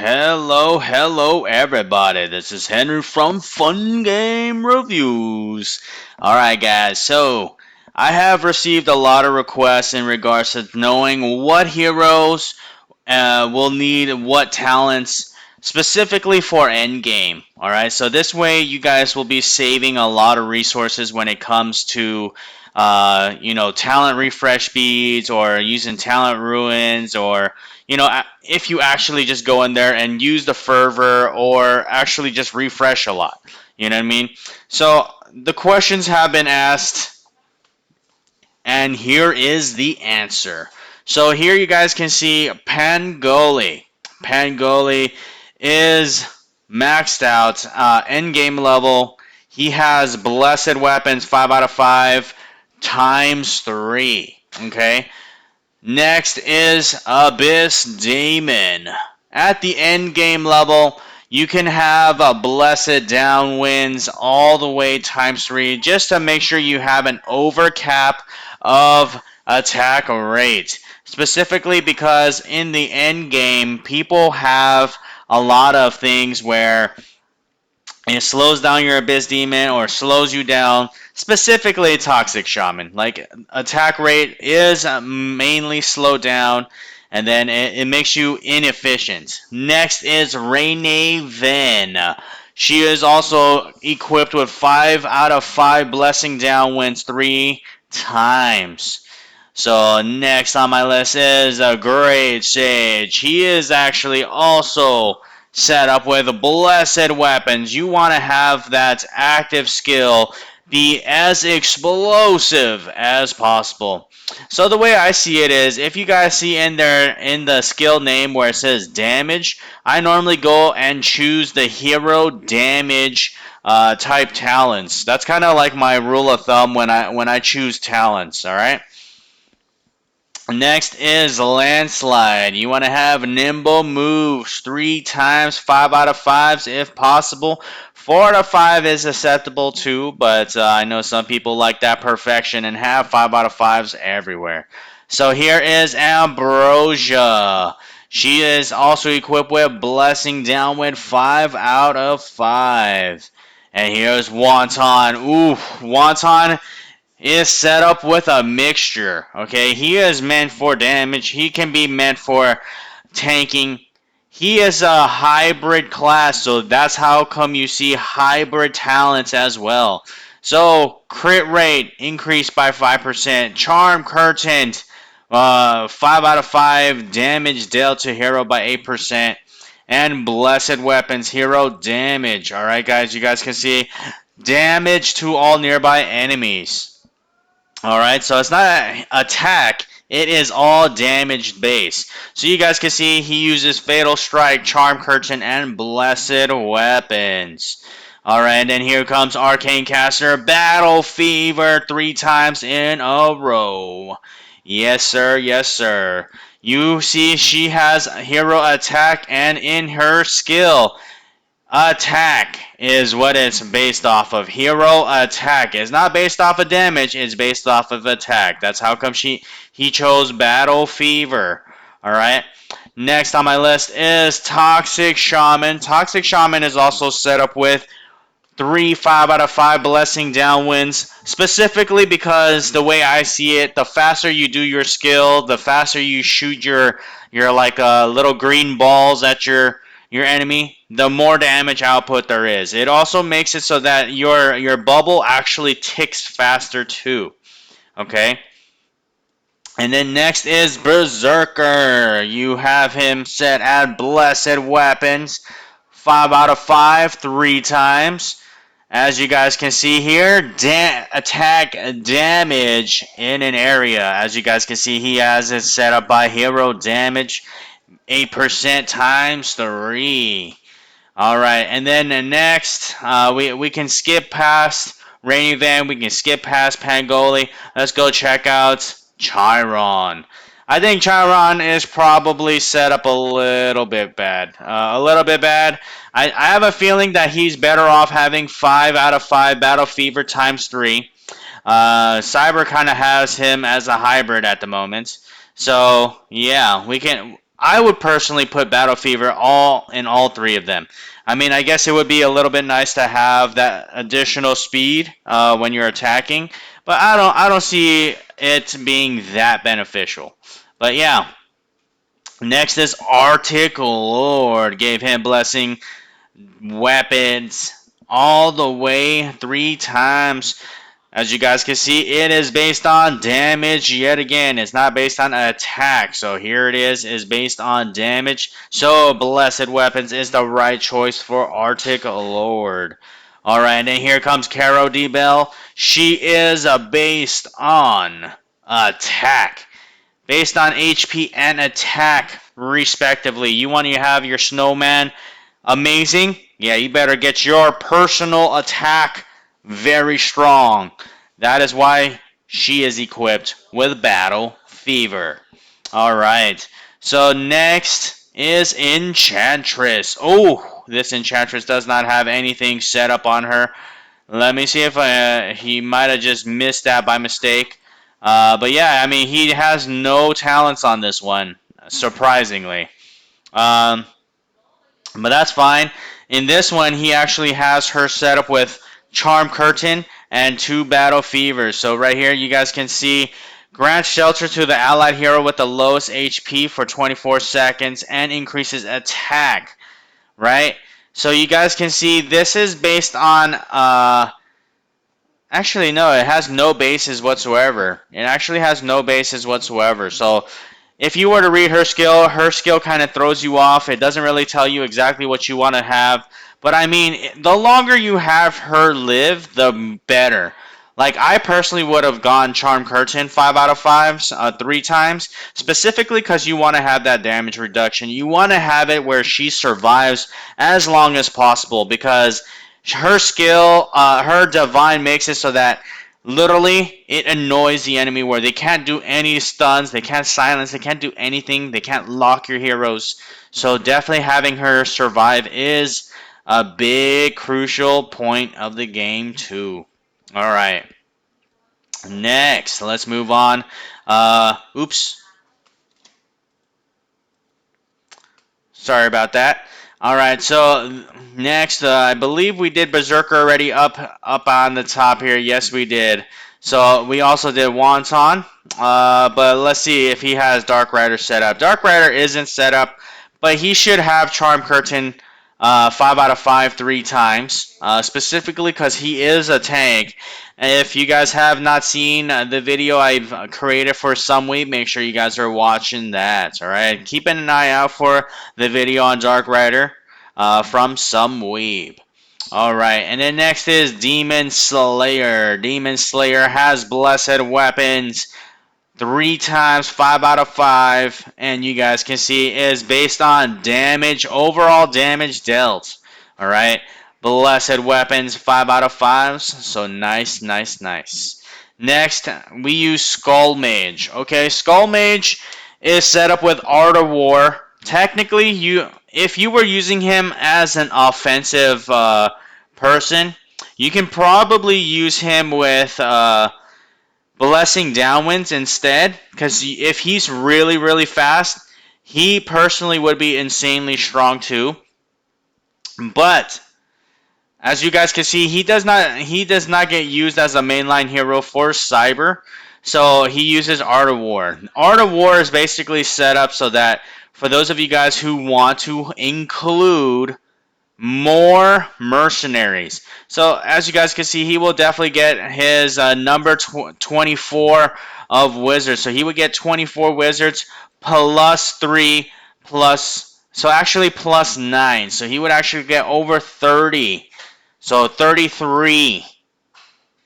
Hello everybody. This is Henry from Fun Game Reviews. Alright guys, so I have received a lot of requests in regards to knowing what heroes will need what talents specifically for endgame. Alright, so this way you guys will be saving a lot of resources when it comes to talent refresh beads or using talent ruins or if you actually just go in there and use the fervor or actually just refresh a lot. You know what I mean? So the questions have been asked, and here is the answer. So here you guys can see Pangoli. Pangoli is maxed out, end game level. He has blessed weapons 5 out of 5 times 3. Okay. Next is Abyss Demon. At the end game level, you can have a blessed downwinds all the way times 3 just to make sure you have an overcap of attack rate. Specifically because in the end game, people have a lot of things where it slows down your Abyss Demon or slows you down, specifically Toxic Shaman. Like, attack rate is mainly slowed down, and then it makes you inefficient. Next is Rainaven. She is also equipped with 5 out of 5 Blessing Downwinds 3 times. So next on my list is a Great Sage. He is actually also set up with blessed weapons. You want to have that active skill be as explosive as possible. So the way I see it is, if you guys see in there in the skill name where it says damage, I normally go and choose the hero damage type talents. That's kind of like my rule of thumb when I choose talents. All right. Next is Landslide. You want to have nimble moves 3 times, 5 out of 5s if possible. 4 out of 5 is acceptable too, but I know some people like that perfection and have 5 out of 5s everywhere. So here is Ambrosia. She is also equipped with Blessing Downwind 5 out of 5. And here's Wonton. Ooh, Wonton is set up with a mixture. Okay, he is meant for damage. He can be meant for tanking. He is a hybrid class, so that's how come you see hybrid talents as well. So crit rate increased by 5%. Charm Curtain 5 out of 5. Damage dealt to hero by 8%. And Blessed Weapons hero damage. Alright guys, you guys can see damage to all nearby enemies. Alright, so it's not an attack, it is all damage based. So you guys can see he uses Fatal Strike, Charm Curtain, and Blessed Weapons. Alright, and then here comes Arcane Caster, Battle Fever 3 times in a row. Yes sir, yes sir. You see she has hero attack, and in her skill, attack is what it's based off of. Hero attack is not based off of damage, it's based off of attack. That's how come he chose Battle Fever. Alright. Next on my list is Toxic Shaman. Toxic Shaman is also set up with 3 5 out of 5 blessing downwinds, specifically because the way I see it, the faster you do your skill, the faster you shoot your like little green balls at your enemy, the more damage output there is. It also makes it so that your bubble actually ticks faster too. Okay? And then next is Berserker. You have him set at Blessed Weapons 5 out of 5 3 times. As you guys can see here, attack damage in an area. As you guys can see, he has it set up by hero damage 8% times 3. Alright, and then the next, we can skip past Rainaven, we can skip past Pangoli. Let's go check out Chyron. I think Chyron is probably set up a little bit bad. I have a feeling that he's better off having 5 out of 5 Battle Fever times 3. Cyber kind of has him as a hybrid at the moment. So, yeah, I would personally put Battle Fever in all three of them. I mean, I guess it would be a little bit nice to have that additional speed when you're attacking, but I don't see it being that beneficial. But yeah, next is Arctic Lord. Gave him blessing weapons all the way 3 times. As you guys can see, it is based on damage yet again. It's not based on attack. So here it is based on damage. So Blessed Weapons is the right choice for Arctic Lord. Alright, and then here comes Caro D. Bell. She is based on attack. Based on HP and attack, respectively. You want to have your snowman amazing? Yeah, you better get your personal attack very strong. That is why she is equipped with Battle Fever. Alright, so next is Enchantress. Oh, this Enchantress does not have anything set up on her. Let me see if he might have just missed that by mistake. But yeah, I mean, he has no talents on this one, surprisingly. But that's fine. In this one, he actually has her set up with Charm Curtain and 2 Battle Fevers. So right here, you guys can see grant shelter to the allied hero with the lowest HP for 24 seconds and increases attack. Right? So you guys can see this is based on actually, no, it has no basis whatsoever. It actually has no basis whatsoever. So, if you were to read her skill kind of throws you off. It doesn't really tell you exactly what you want to have. But, I mean, the longer you have her live, the better. Like, I personally would have gone Charm Curtain 5 out of 5, 3 times. Specifically because you want to have that damage reduction. You want to have it where she survives as long as possible. Because her skill, her divine makes it so that literally it annoys the enemy where they can't do any stuns, they can't silence, they can't do anything, they can't lock your heroes. So definitely having her survive is a big crucial point of the game too. Alright. Next, let's move on. Oops. Sorry about that. Alright, so next, I believe we did Berserker already up on the top here. Yes, we did. So we also did Wonton. But let's see if he has Dark Rider set up. Dark Rider isn't set up, but he should have Charm Curtain 5 out of 5 3 times. Specifically because he is a tank. If you guys have not seen the video I've created for some week, make sure you guys are watching that. Alright, keeping an eye out for the video on Dark Rider from some weeb. Alright, and then next is Demon Slayer. Demon Slayer has Blessed Weapons 3 times, 5 out of 5, and you guys can see is based on damage, overall damage dealt. Alright, Blessed Weapons 5 out of 5s, so nice, nice, nice. Next, we use Skull Mage. Okay, Skull Mage is set up with Art of War. Technically, if you were using him as an offensive person, you can probably use him with Blessing Downwinds instead, because if he's really, really fast, he personally would be insanely strong too. But as you guys can see, he does not get used as a mainline hero for Cyber, so he uses Art of War. Art of War is basically set up so that for those of you guys who want to include more mercenaries. So as you guys can see, he will definitely get his number 24 of wizards. So he would get 24 wizards plus 3 plus, so actually plus 9. So he would actually get over 30. So 33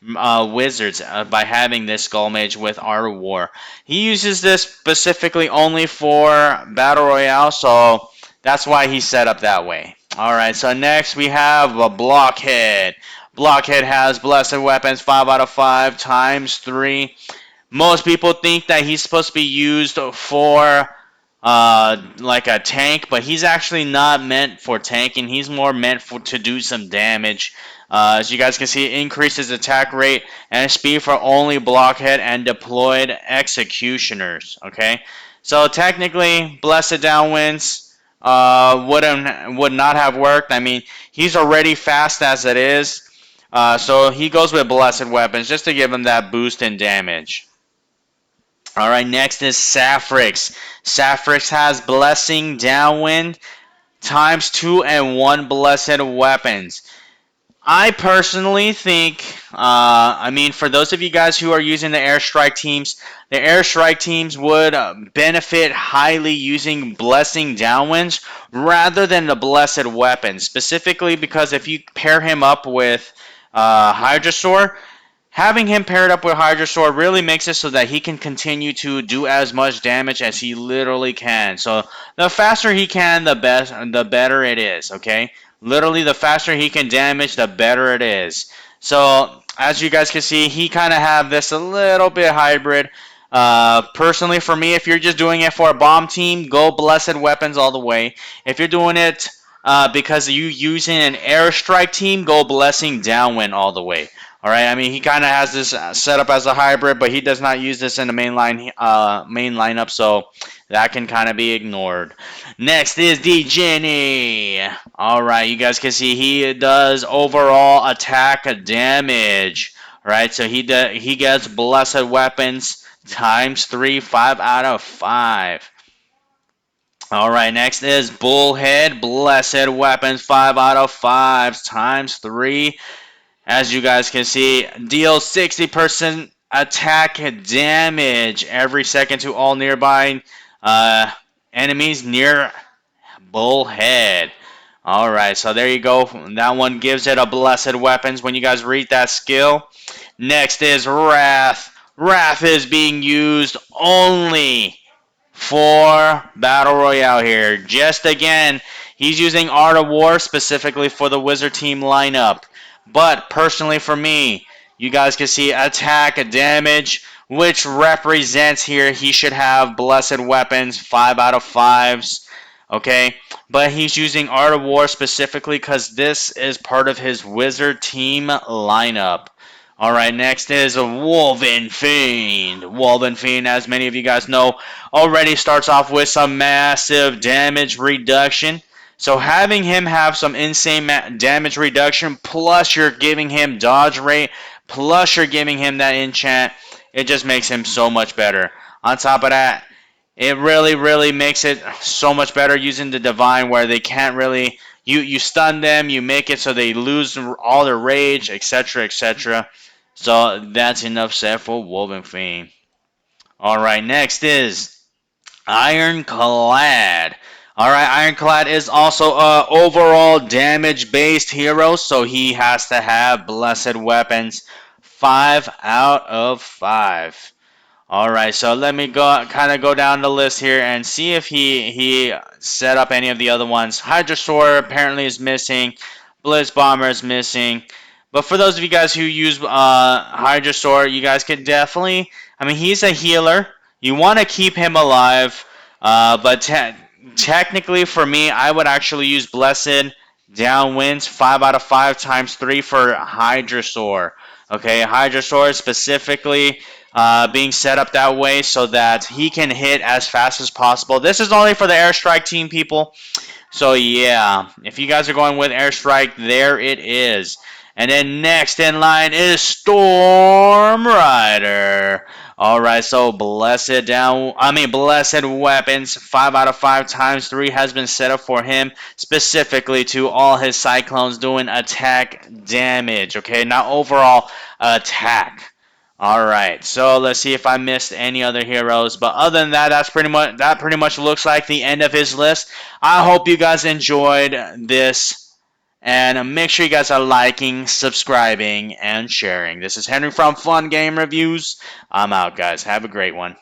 wizards by having this Skull Mage with Art of War. He uses this specifically only for Battle Royale, so that's why he's set up that way. Alright, so next we have a Blockhead. Blockhead has Blessed Weapons 5 out of 5 times 3. Most people think that he's supposed to be used for like a tank, but he's actually not meant for tanking. He's more meant to do some damage. As you guys can see, it increases attack rate and speed for only Blockhead and deployed executioners. Okay, So technically, Blessed Downwinds would not have worked. I mean, he's already fast as it is. So he goes with Blessed Weapons just to give him that boost in damage. Alright, next is Safrix. Safrix has Blessing Downwind times 2 and 1 Blessed Weapons. I personally think, I mean, for those of you guys who are using the the airstrike teams would benefit highly using Blessing Downwinds rather than the Blessed Weapons. Specifically because if you pair him up with Hydrasaur, having him paired up with Hydrasaur really makes it so that he can continue to do as much damage as he literally can. So the faster he can, the better it is, okay? Literally, the faster he can damage, the better it is. So as you guys can see, he kind of have this a little bit hybrid. Personally, for me, if you're just doing it for a bomb team, go Blessed Weapons all the way. If you're doing it because you using an airstrike team, go Blessing Downwind all the way. All right, I mean he kind of has this set up as a hybrid, but he does not use this in the main lineup, so that can kind of be ignored. Next is Jenny. All right, you guys can see he does overall attack damage. All right, so he gets Blessed Weapons times 3, 5 out of 5. All right, next is Bullhead, Blessed Weapons, 5 out of 5 times 3. As you guys can see, deals 60% attack damage every second to all nearby enemies near Bullhead. Alright, so there you go. That one gives it a Blessed Weapons when you guys read that skill. Next is Wrath. Wrath is being used only for Battle Royale here. Just again, he's using Art of War specifically for the Wizard Team lineup. But personally for me, you guys can see attack damage, which represents here he should have Blessed Weapons, 5 out of 5s. Okay, but he's using Art of War specifically because this is part of his Wizard Team lineup. Alright, next is a Woven Fiend. Woven Fiend, as many of you guys know, already starts off with some massive damage reduction. So having him have some insane damage reduction, plus you're giving him dodge rate, plus you're giving him that enchant, it just makes him so much better. On top of that, it really makes it so much better using the Divine where they can't really, you stun them, you make it so they lose all their rage, etc, etc. So that's enough said for Woven Fiend. Alright, next is Ironclad. Alright, Ironclad is also a overall damage-based hero, so he has to have Blessed Weapons, 5 out of 5. Alright, so let me go down the list here and see if he set up any of the other ones. Hydrasaur apparently is missing. Blitz Bomber is missing. But for those of you guys who use Hydrasaur, you guys can definitely, I mean, he's a healer. You want to keep him alive. But technically, for me, I would actually use Blessed Downwinds 5 out of 5 times 3 for Hydrasaur. Okay, Hydrasaur specifically being set up that way so that he can hit as fast as possible. This is only for the airstrike team, people. So yeah, if you guys are going with airstrike, there it is. And then next in line is StormRider. Alright, so Blessed Weapons, 5 out of 5 times 3 has been set up for him, specifically to all his Cyclones doing attack damage, okay? Not overall attack. Alright, so let's see if I missed any other heroes. But other than that, that pretty much looks like the end of his list. I hope you guys enjoyed this. And make sure you guys are liking, subscribing, and sharing. This is Henry from Fun Game Reviews. I'm out, guys. Have a great one.